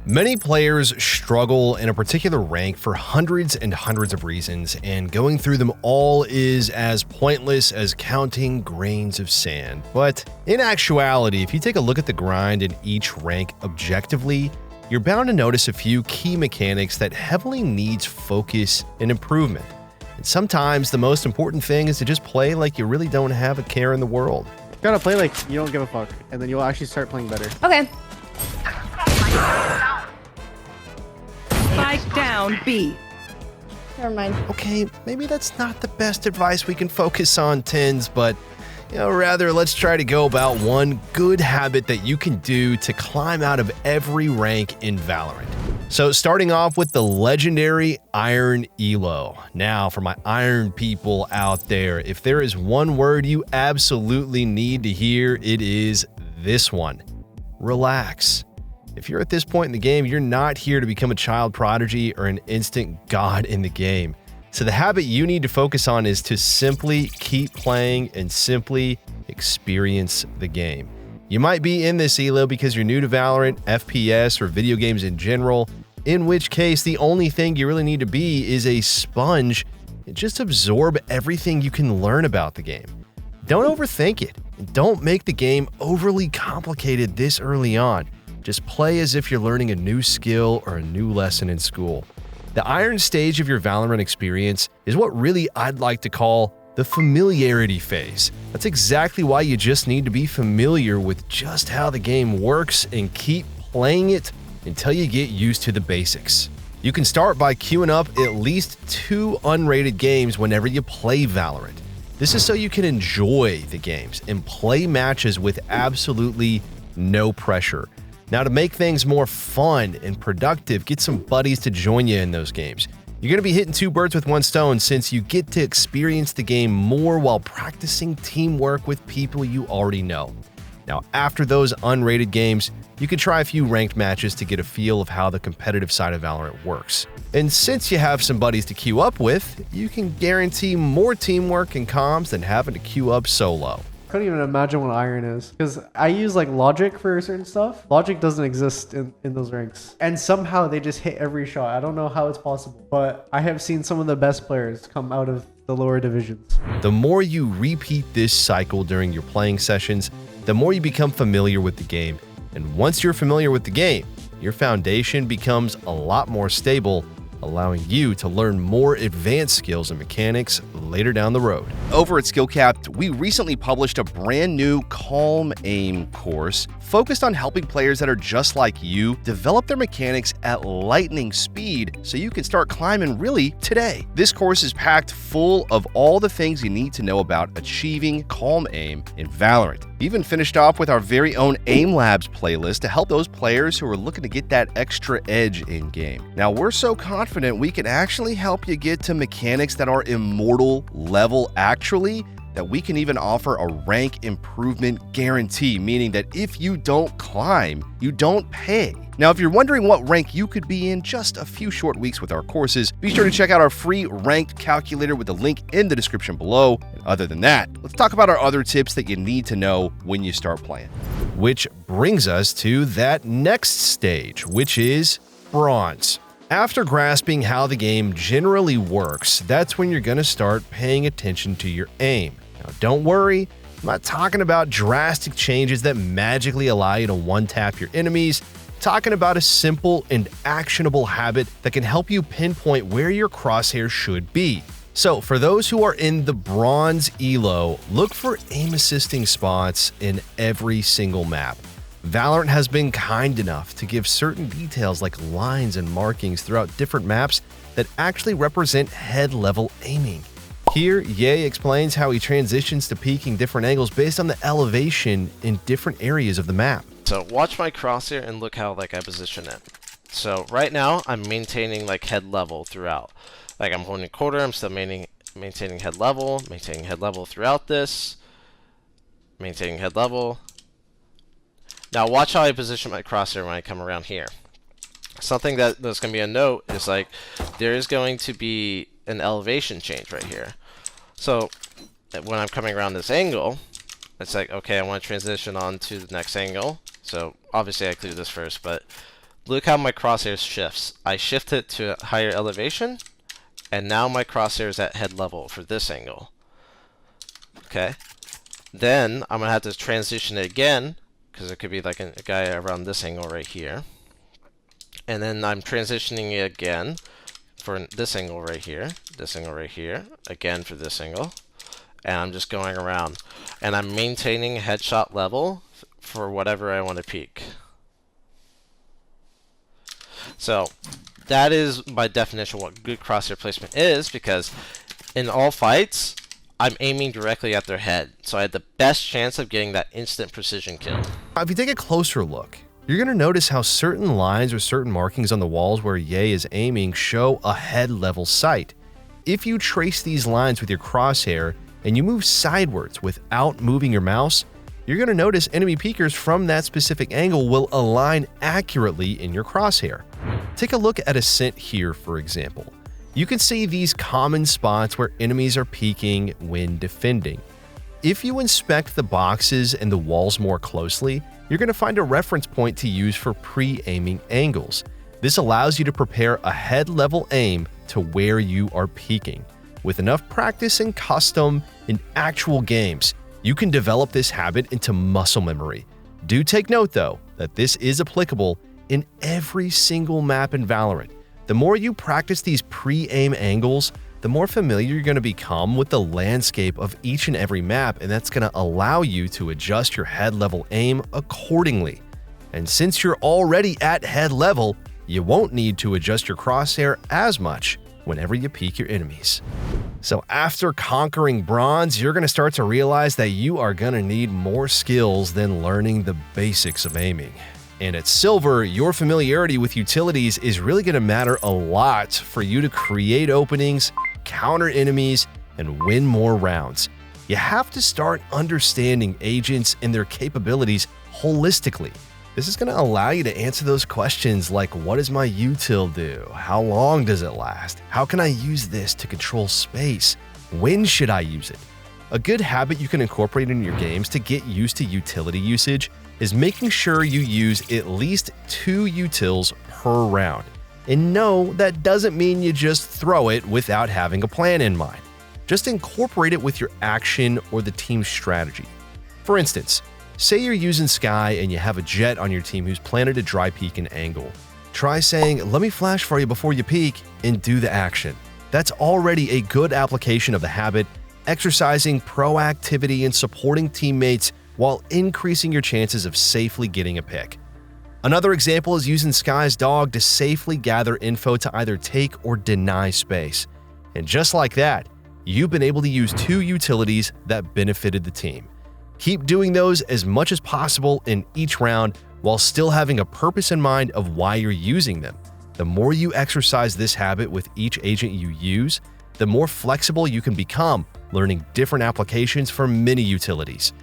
Many players struggle in a particular rank for hundreds and hundreds of reasons, and going through them all is as pointless as counting grains of sand. But in actuality, if you take a look at the grind in each rank objectively, you're bound to notice a few key mechanics that heavily needs focus and improvement. And sometimes the most important thing is to just play like you really don't have a care in the world. You gotta play like you don't give a fuck, and then you'll actually start playing better. Okay. Spike down B. Never mind. Okay, maybe that's not the best advice we can focus on, Tins, but rather let's try to go about one good habit that you can do to climb out of every rank in Valorant. So starting off with the legendary Iron Elo. Now for my Iron people out there, if there is one word you absolutely need to hear, it is this one: relax. If you're at this point in the game, you're not here to become a child prodigy or an instant god in the game. So the habit you need to focus on is to simply keep playing and simply experience the game. You might be in this elo because you're new to Valorant, FPS, or video games in general, in which case the only thing you really need to be is a sponge and just absorb everything you can learn about the game. Don't overthink it, and don't make the game overly complicated this early on. Just play as if you're learning a new skill or a new lesson in school. The iron stage of your Valorant experience is what really I'd like to call the familiarity phase. That's exactly why you just need to be familiar with just how the game works and keep playing it until you get used to the basics. You can start by queuing up at least 2 unrated games whenever you play Valorant. This is so you can enjoy the games and play matches with absolutely no pressure. Now, to make things more fun and productive, get some buddies to join you in those games. You're going to be hitting 2 birds with 1 stone since you get to experience the game more while practicing teamwork with people you already know. Now, after those unrated games, you can try a few ranked matches to get a feel of how the competitive side of Valorant works. And since you have some buddies to queue up with, you can guarantee more teamwork and comms than having to queue up solo. Couldn't even imagine what iron is, because I use like logic for certain stuff. Logic doesn't exist in those ranks, and somehow they just hit every shot. I don't know how it's possible, but I have seen some of the best players come out of the lower divisions. The more you repeat this cycle during your playing sessions, the more you become familiar with the game. And once you're familiar with the game, your foundation becomes a lot more stable, allowing you to learn more advanced skills and mechanics later down the road. Over at SkillCapped, we recently published a brand new Calm Aim course focused on helping players that are just like you develop their mechanics at lightning speed so you can start climbing really today. This course is packed full of all the things you need to know about achieving Calm Aim in Valorant. We even finished off with our very own Aim Labs playlist to help those players who are looking to get that extra edge in game. Now, we're so confident we can actually help you get to mechanics that are Immortal level actually, that we can even offer a rank improvement guarantee, meaning that if you don't climb, you don't pay. Now, if you're wondering what rank you could be in just a few short weeks with our courses, be sure to check out our free ranked calculator with the link in the description below. And other than that, let's talk about our other tips that you need to know when you start playing. Which brings us to that next stage, which is Bronze. After grasping how the game generally works, that's when you're going to start paying attention to your aim. Now, don't worry, I'm not talking about drastic changes that magically allow you to one-tap your enemies. I'm talking about a simple and actionable habit that can help you pinpoint where your crosshair should be. So, for those who are in the Bronze Elo, look for aim-assisting spots in every single map. Valorant has been kind enough to give certain details like lines and markings throughout different maps that actually represent head-level aiming. Here, Ye explains how he transitions to peeking different angles based on the elevation in different areas of the map. So watch my crosshair and look how I position it. So right now I'm maintaining head level throughout. I'm holding quarter, I'm still maintaining head level throughout this, maintaining head level. Now watch how I position my crosshair when I come around here. Something that's going to be a note is there is going to be an elevation change right here. So when I'm coming around this angle, it's okay, I want to transition on to the next angle. So obviously I clear this first, but look how my crosshair shifts. I shift it to a higher elevation, and now my crosshair is at head level for this angle. Okay. Then I'm gonna have to transition it again, because it could be like a guy around this angle right here. And then I'm transitioning it again for this angle right here, again for this angle. And I'm just going around. And I'm maintaining headshot level for whatever I want to peek. So that is by definition what good crosshair placement is, because in all fights, I'm aiming directly at their head. So I had the best chance of getting that instant precision kill. If you take a closer look, you're going to notice how certain lines or certain markings on the walls where Ye is aiming show a head level sight. If you trace these lines with your crosshair and you move sidewards without moving your mouse, you're going to notice enemy peekers from that specific angle will align accurately in your crosshair. Take a look at Ascent here, for example. You can see these common spots where enemies are peeking when defending. If you inspect the boxes and the walls more closely, you're going to find a reference point to use for pre-aiming angles. This allows you to prepare a head-level aim to where you are peeking. With enough practice in custom and actual games, you can develop this habit into muscle memory. Do take note, though, that this is applicable in every single map in Valorant. The more you practice these pre-aim angles, the more familiar you're going to become with the landscape of each and every map, and that's going to allow you to adjust your head level aim accordingly. And since you're already at head level, you won't need to adjust your crosshair as much whenever you peek your enemies. So after conquering bronze, you're going to start to realize that you are going to need more skills than learning the basics of aiming. And at silver, your familiarity with utilities is really going to matter a lot for you to create openings, counter enemies, and win more rounds. You have to start understanding agents and their capabilities holistically. This is going to allow you to answer those questions like, what does my util do? How long does it last? How can I use this to control space? When should I use it? A good habit you can incorporate in your games to get used to utility usage is making sure you use at least 2 utils per round. And no, that doesn't mean you just throw it without having a plan in mind. Just incorporate it with your action or the team's strategy. For instance, say you're using Sky and you have a Jet on your team who's planted a dry peek and angle. Try saying, let me flash for you before you peek, and do the action. That's already a good application of the habit, exercising proactivity and supporting teammates while increasing your chances of safely getting a pick. Another example is using Sky's dog to safely gather info to either take or deny space. And just like that, you've been able to use 2 utilities that benefited the team. Keep doing those as much as possible in each round while still having a purpose in mind of why you're using them. The more you exercise this habit with each agent you use, the more flexible you can become, learning different applications for many utilities.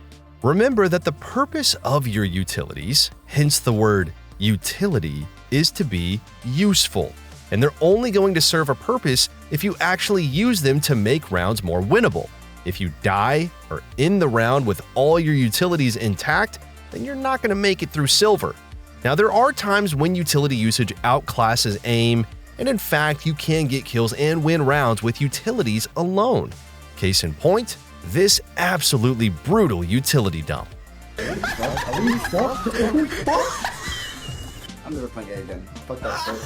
Remember that the purpose of your utilities, hence the word utility, is to be useful, and they're only going to serve a purpose if you actually use them to make rounds more winnable. If you die or end the round with all your utilities intact, then you're not going to make it through silver. Now, there are times when utility usage outclasses aim, and in fact, you can get kills and win rounds with utilities alone. Case in point, this absolutely brutal utility dump. I'm never playing it again. Fuck that.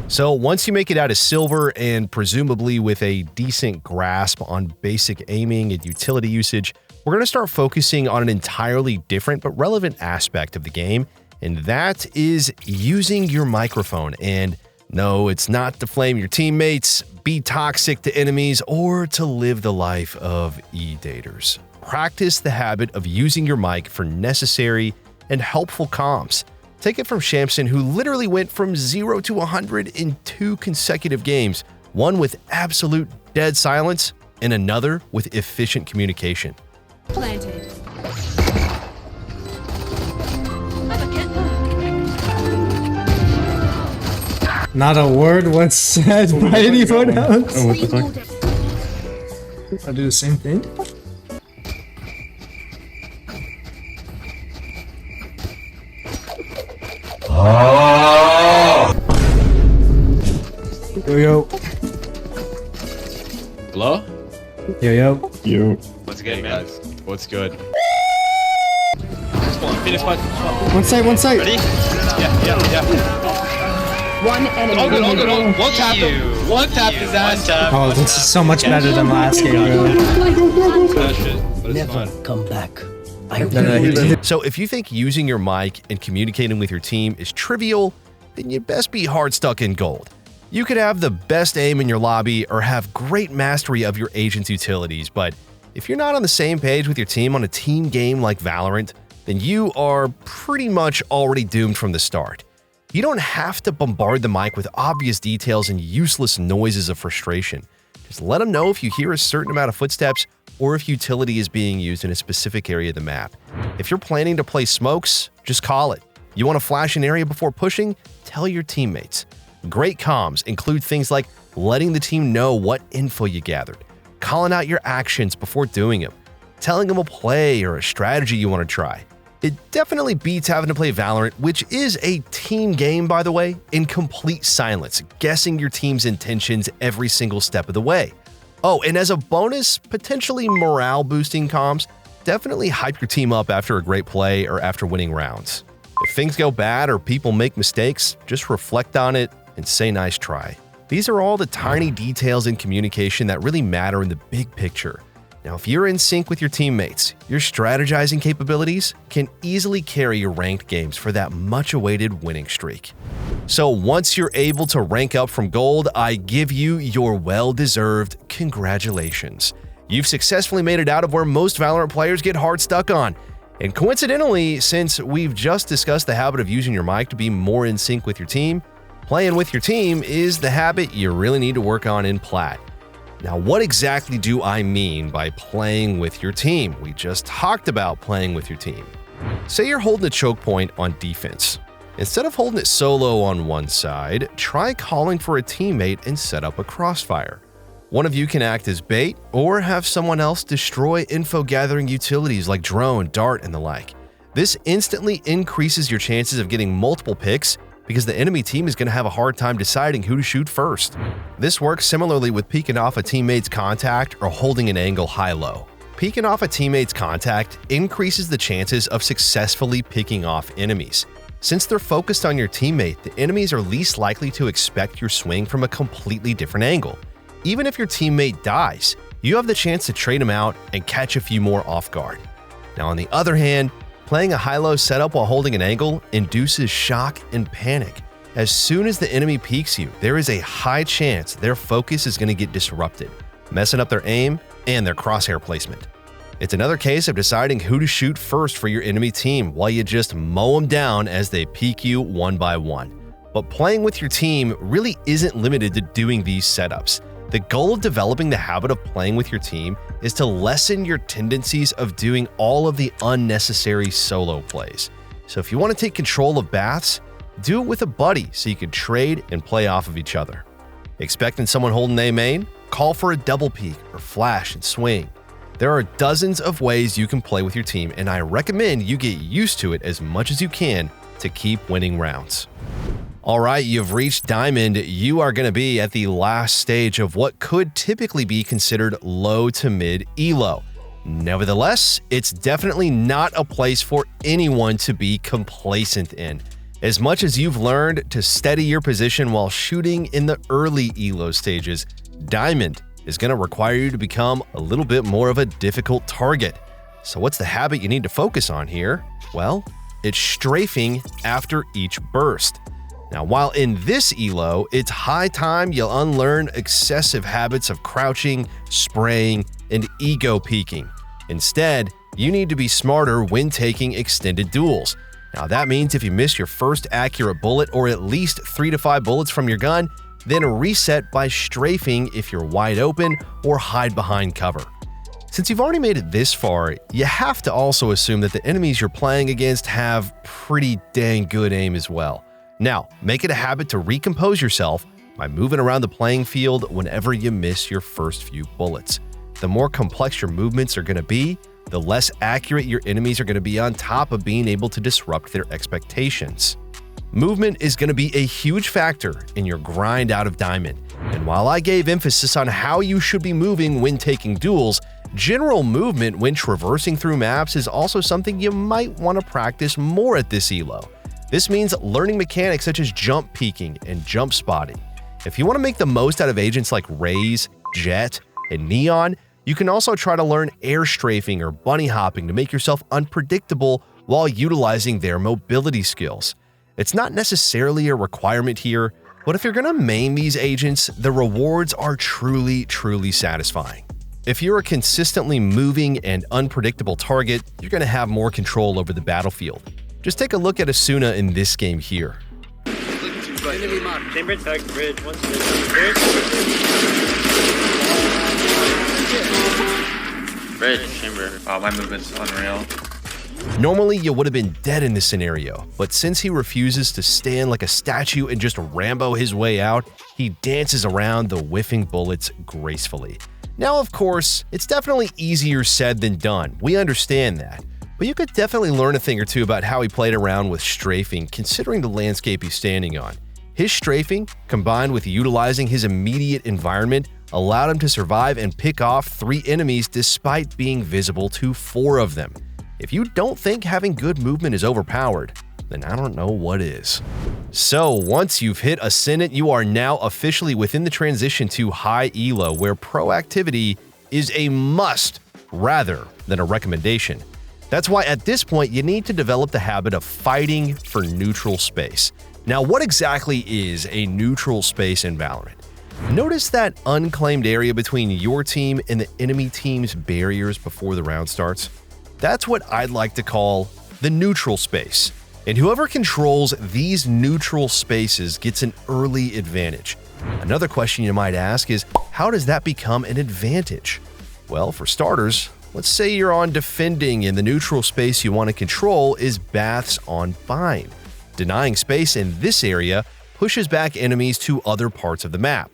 So once you make it out of silver and presumably with a decent grasp on basic aiming and utility usage, we're going to start focusing on an entirely different but relevant aspect of the game, and that is using your microphone. And no, it's not to flame your teammates, be toxic to enemies, or to live the life of e-daters. Practice the habit of using your mic for necessary and helpful comms. Take it from Shamson, who literally went from 0 to 100 in 2 consecutive games, one with absolute dead silence and another with efficient communication. Planted. Not a word was said by anyone else. Oh, what the fuck? I do the same thing. Yo. Hello? Yo. What's good, man? Guys, what's good? Finish one. One side. Ready? Yeah. One enemy. All good. One tap him. One tap his ass. Oh, this is so much better than last game, bro. Never come back. So if you think using your mic and communicating with your team is trivial, then you'd best be hard stuck in gold. You could have the best aim in your lobby or have great mastery of your agent's utilities, but if you're not on the same page with your team on a team game like Valorant, then you are pretty much already doomed from the start. You don't have to bombard the mic with obvious details and useless noises of frustration. Just let them know if you hear a certain amount of footsteps or if utility is being used in a specific area of the map. If you're planning to play smokes, just call it. You want to flash an area before pushing? Tell your teammates. Great comms include things like letting the team know what info you gathered, calling out your actions before doing them, telling them a play or a strategy you want to try. It definitely beats having to play Valorant, which is a team game, by the way, in complete silence, guessing your team's intentions every single step of the way. Oh, and as a bonus, potentially morale-boosting comms, definitely hype your team up after a great play or after winning rounds. If things go bad or people make mistakes, just reflect on it and say nice try. These are all the tiny details in communication that really matter in the big picture. Now, if you're in sync with your teammates, your strategizing capabilities can easily carry your ranked games for that much-awaited winning streak. So once you're able to rank up from gold, I give you your well-deserved congratulations. You've successfully made it out of where most Valorant players get hard stuck on. And coincidentally, since we've just discussed the habit of using your mic to be more in sync with your team, playing with your team is the habit you really need to work on in plat. Now, what exactly do I mean by playing with your team? We just talked about playing with your team. Say you're holding a choke point on defense. Instead of holding it solo on one side, try calling for a teammate and set up a crossfire. One of you can act as bait or have someone else destroy info-gathering utilities like drone, dart, and the like. This instantly increases your chances of getting multiple picks because the enemy team is going to have a hard time deciding who to shoot first. This works similarly with peeking off a teammate's contact or holding an angle high-low. Peeking off a teammate's contact increases the chances of successfully picking off enemies. Since they're focused on your teammate, the enemies are least likely to expect your swing from a completely different angle. Even if your teammate dies, you have the chance to trade him out and catch a few more off guard. Now, on the other hand, playing a high-low setup while holding an angle induces shock and panic. As soon as the enemy peeks you, there is a high chance their focus is going to get disrupted, messing up their aim and their crosshair placement. It's another case of deciding who to shoot first for your enemy team while you just mow them down as they peek you one by one. But playing with your team really isn't limited to doing these setups. The goal of developing the habit of playing with your team is to lessen your tendencies of doing all of the unnecessary solo plays. So if you want to take control of baths, do it with a buddy so you can trade and play off of each other. Expecting someone holding A main? Call for a double peek or flash and swing. There are dozens of ways you can play with your team, and I recommend you get used to it as much as you can to keep winning rounds. All right, you've reached Diamond. You are going to be at the last stage of what could typically be considered low to mid elo. Nevertheless, it's definitely not a place for anyone to be complacent in. As much as you've learned to steady your position while shooting in the early elo stages, Diamond is going to require you to become a little bit more of a difficult target. So what's the habit you need to focus on here? Well, it's strafing after each burst. Now, while in this elo, it's high time you unlearn excessive habits of crouching, spraying, and ego peeking. Instead, you need to be smarter when taking extended duels. Now, that means if you miss your first accurate bullet or at least 3 to 5 bullets from your gun, then reset by strafing if you're wide open or hide behind cover. Since you've already made it this far, you have to also assume that the enemies you're playing against have pretty dang good aim as well. Now, make it a habit to recompose yourself by moving around the playing field whenever you miss your first few bullets. The more complex your movements are going to be, the less accurate your enemies are going to be on top of being able to disrupt their expectations. Movement is going to be a huge factor in your grind out of Diamond, and And while I gave emphasis on how you should be moving when taking duels, general movement when traversing through maps is also something you might want to practice more at this elo. This means learning mechanics such as jump peeking and jump spotting. If you want to make the most out of agents like Raze, Jet, and Neon, you can also try to learn air strafing or bunny hopping to make yourself unpredictable while utilizing their mobility skills. It's not necessarily a requirement here, but if you're going to main these agents, the rewards are truly satisfying. If you're a consistently moving and unpredictable target, you're going to have more control over the battlefield. Just take a look at Asuna in this game here. Chamber tag bridge, once bridge, chamber. Oh, my movement's unreal. Normally, you would have been dead in this scenario, but since he refuses to stand like a statue and just Rambo his way out, he dances around the whiffing bullets gracefully. Now, of course, it's definitely easier said than done. We understand that. But you could definitely learn a thing or two about how he played around with strafing, considering the landscape he's standing on. His strafing, combined with utilizing his immediate environment, allowed him to survive and pick off 3 enemies despite being visible to 4 of them. If you don't think having good movement is overpowered, then I don't know what is. So once you've hit Ascendant, you are now officially within the transition to high elo, where proactivity is a must rather than a recommendation. That's why at this point you need to develop the habit of fighting for neutral space. Now, what exactly is a neutral space in Valorant? Notice that unclaimed area between your team and the enemy team's barriers before the round starts? That's what I'd like to call the neutral space. And whoever controls these neutral spaces gets an early advantage. Another question you might ask is, how does that become an advantage? Well, for starters, let's say you're on defending and the neutral space you want to control is Baths on Bind. Denying space in this area pushes back enemies to other parts of the map.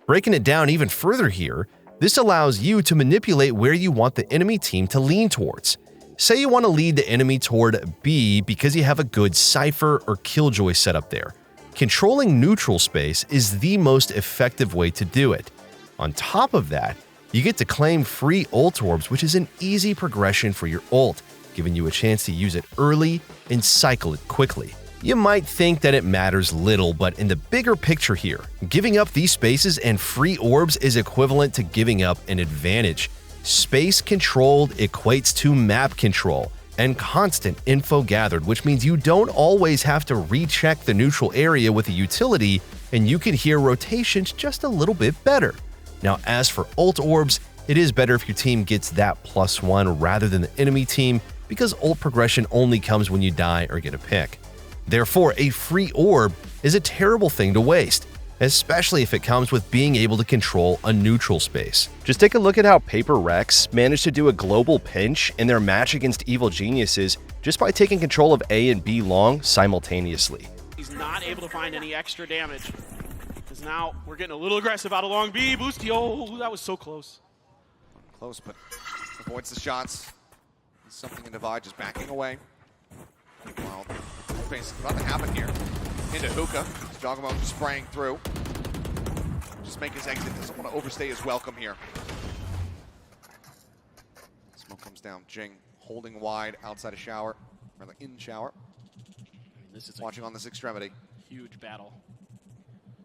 Breaking it down even further here, this allows you to manipulate where you want the enemy team to lean towards. Say you want to lead the enemy toward B because you have a good Cypher or Killjoy setup there. Controlling neutral space is the most effective way to do it. On top of that, you get to claim free ult orbs, which is an easy progression for your ult, giving you a chance to use it early and cycle it quickly. You might think that it matters little, but in the bigger picture here, giving up these spaces and free orbs is equivalent to giving up an advantage. Space controlled equates to map control and constant info gathered, which means you don't always have to recheck the neutral area with a utility, and you can hear rotations just a little bit better. Now, as for ult orbs, it is better if your team gets that +1 rather than the enemy team, because ult progression only comes when you die or get a pick. Therefore, a free orb is a terrible thing to waste, especially if it comes with being able to control a neutral space. Just take a look at how Paper Rex managed to do a global pinch in their match against Evil Geniuses just by taking control of A and B long simultaneously. He's not able to find any extra damage. Because now we're getting a little aggressive out of long B. Boosty, oh, that was so close. Close, but avoids the shots. Something in Divide just backing away. Wow. Space is about to happen here. Into Hookah. Dragonmar spraying through. Just make his exit. Doesn't want to overstay his welcome here. Smoke comes down. Jing holding wide outside of shower. Rather in shower. This is watching on this extremity. Huge battle.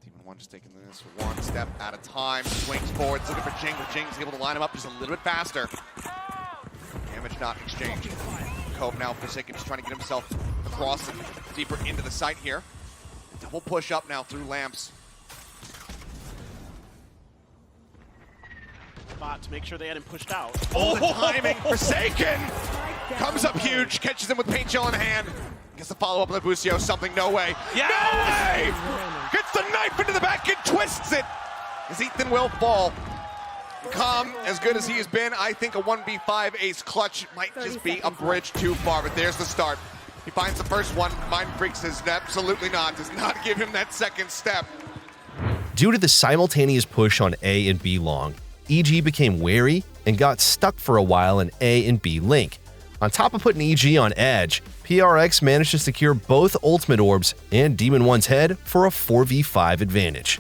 Demon 1 just taking this one step at a time. Swings forward. Looking for Jing, but Jing's able to line him up just a little bit faster. Damage not exchanged. Cove now Forsaken, just trying to get himself across and deeper into the site here. Double push up now through lamps. Spot to make sure they had him pushed out. Oh, the timing! Forsaken comes up huge, catches him with paint gel in hand. Gets the follow up on the Busio, something, no way. Yeah. No way! Gets the knife into the back and twists it. As Ethan will fall. Calm, as good as he has been, I think a 1v5 ace clutch might just be a bridge too far, but there's the start. He finds the first one. Mind Freak says absolutely not, does not give him that second step. Due to the simultaneous push on A and B long, EG became wary and got stuck for a while in A and B link. On top of putting EG on edge, PRX managed to secure both ultimate orbs and Demon 1's head for a 4v5 advantage.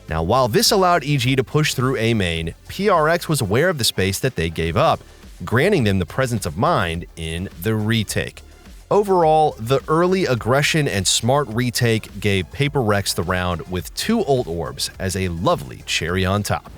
Now, while this allowed EG to push through A main, PRX was aware of the space that they gave up, granting them the presence of mind in the retake. Overall, the early aggression and smart retake gave Paper Rex the round with 2 ult orbs as a lovely cherry on top.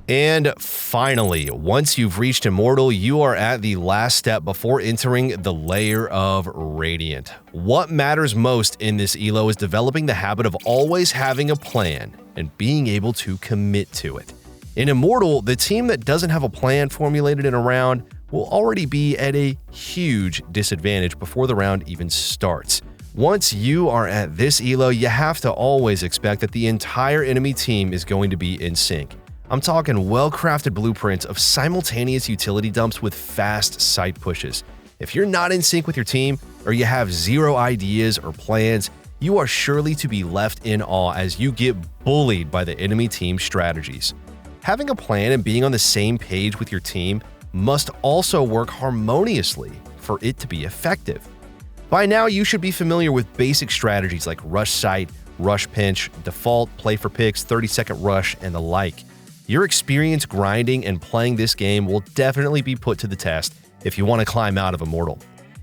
And finally, once you've reached Immortal, you are at the last step before entering the layer of Radiant. What matters most in this elo is developing the habit of always having a plan and being able to commit to it. In Immortal, the team that doesn't have a plan formulated in a round will already be at a huge disadvantage before the round even starts. Once you are at this elo, you have to always expect that the entire enemy team is going to be in sync. I'm talking well-crafted blueprints of simultaneous utility dumps with fast site pushes. If you're not in sync with your team, or you have zero ideas or plans, you are surely to be left in awe as you get bullied by the enemy team's strategies. Having a plan and being on the same page with your team must also work harmoniously for it to be effective. By now, you should be familiar with basic strategies like rush site, rush pinch, default, play for picks, 30-second rush, and the like. Your experience grinding and playing this game will definitely be put to the test if you want to climb out of Immortal.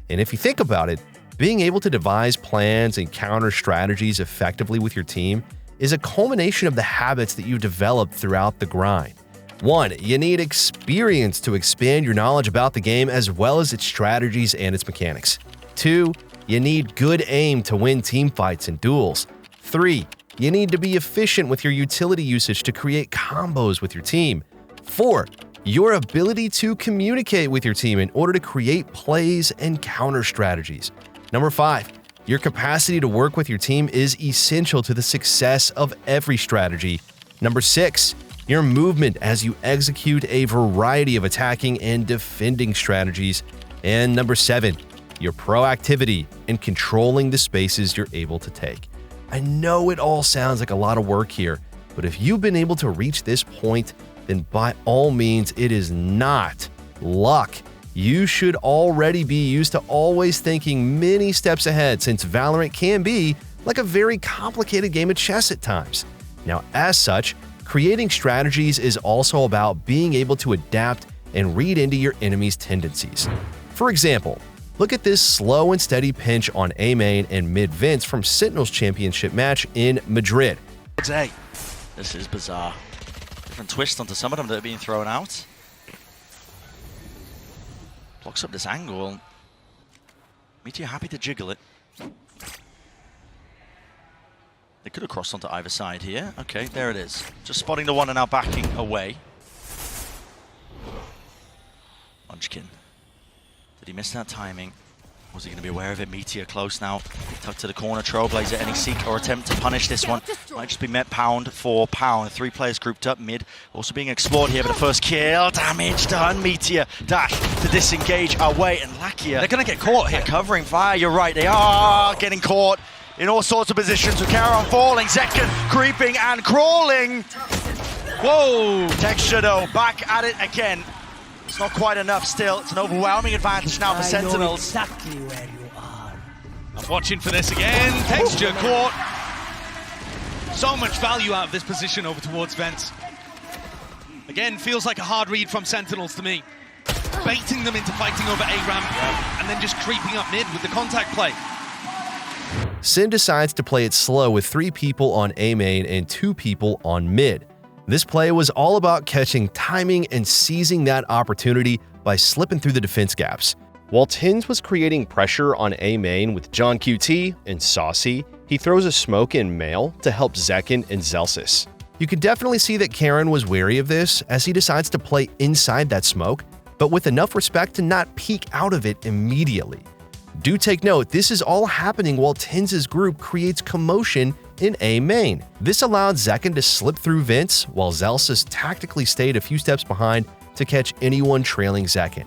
And if you think about it, being able to devise plans and counter strategies effectively with your team is a culmination of the habits that you've developed throughout the grind. 1. You need experience to expand your knowledge about the game as well as its strategies and its mechanics. 2. You need good aim to win team fights and duels. 3. You need to be efficient with your utility usage to create combos with your team. 4. Your ability to communicate with your team in order to create plays and counter strategies. Number 5. Your capacity to work with your team is essential to the success of every strategy. Number 6. Your movement as you execute a variety of attacking and defending strategies. And number 7. Your proactivity in controlling the spaces you're able to take. I know it all sounds like a lot of work here, but if you've been able to reach this point, then by all means, it is not luck. You should already be used to always thinking many steps ahead, since Valorant can be like a very complicated game of chess at times. Now, as such, creating strategies is also about being able to adapt and read into your enemy's tendencies. For example, look at this slow and steady pinch on A main and mid vents from Sentinel's championship match in Madrid. This is bizarre. Different twist onto some of them that are being thrown out. Blocks up this angle. Meteor happy to jiggle it. They could have crossed onto either side here. Okay, there it is. Just spotting the one and now backing away. Munchkin. Did he miss that timing? Was he going to be aware of it? Meteor close now. Tucked to the corner. Trailblazer, any seek or attempt to punish this one. Might just be met pound for pound. 3 players grouped up mid. Also being explored here, but the first kill. Damage done. Meteor dash to disengage away. And Lakia. They're going to get caught here. Covering fire. You're right. They are getting caught in all sorts of positions. With Charon falling. Zekken creeping and crawling. Whoa. Texture though. Back at it again. It's not quite enough still. It's an overwhelming advantage now for Sentinels. Exactly where you are. I'm watching for this again. Texture caught. So much value out of this position over towards Vents. Again, feels like a hard read from Sentinels to me. Baiting them into fighting over A ramp and then just creeping up mid with the contact play. Sin decides to play it slow with 3 people on A main and 2 people on mid. This play was all about catching timing and seizing that opportunity by slipping through the defense gaps. While Tins was creating pressure on A main with John QT and Saucy, he throws a smoke in Mail to help Zekken and Zelsis. You can definitely see that Karen was wary of this as he decides to play inside that smoke, but with enough respect to not peek out of it immediately. Do take note, this is all happening while Tins' group creates commotion in A main. This allowed Zekken to slip through vents while Zelsis tactically stayed a few steps behind to catch anyone trailing Zekken.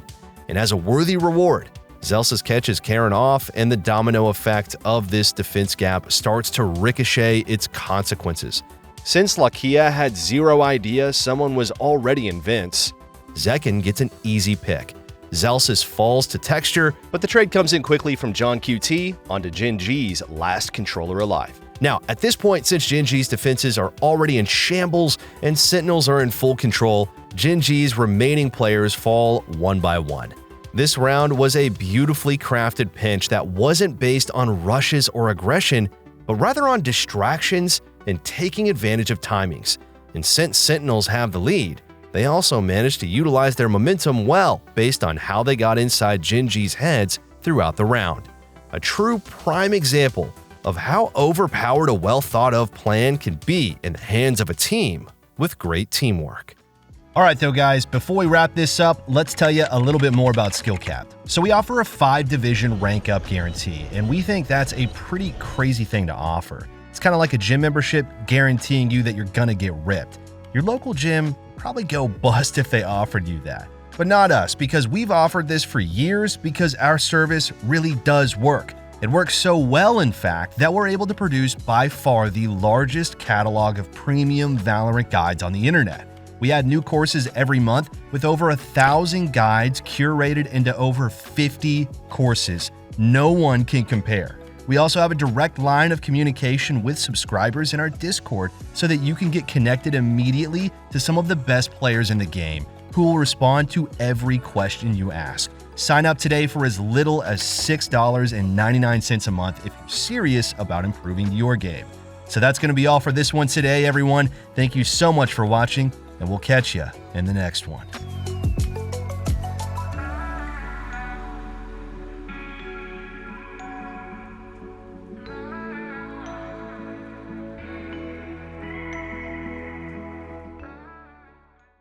And as a worthy reward, Zelsis catches Karen off and the domino effect of this defense gap starts to ricochet its consequences. Since Lakia had zero idea someone was already in vents, Zekken gets an easy pick. Zelsis falls to Texture, but the trade comes in quickly from John QT onto Gen G's last controller alive. Now, at this point, since Gen G's defenses are already in shambles and Sentinels are in full control, Gen G's remaining players fall one by one. This round was a beautifully crafted pinch that wasn't based on rushes or aggression, but rather on distractions and taking advantage of timings. And since Sentinels have the lead, they also managed to utilize their momentum well based on how they got inside Gen G's heads throughout the round. A true prime example of how overpowered a well-thought-of plan can be in the hands of a team with great teamwork. All right, though, guys, before we wrap this up, let's tell you a little bit more about SkillCapped. So we offer a 5-division rank-up guarantee, and we think that's a pretty crazy thing to offer. It's kind of like a gym membership guaranteeing you that you're gonna get ripped. Your local gym would probably go bust if they offered you that. But not us, because we've offered this for years because our service really does work. It works so well, in fact, that we're able to produce by far the largest catalog of premium Valorant guides on the internet. We add new courses every month with over 1,000 guides curated into over 50 courses. No one can compare. We also have a direct line of communication with subscribers in our Discord so that you can get connected immediately to some of the best players in the game who will respond to every question you ask. Sign up today for as little as $6.99 a month if you're serious about improving your game. So that's going to be all for this one today, everyone. Thank you so much for watching, and we'll catch you in the next one.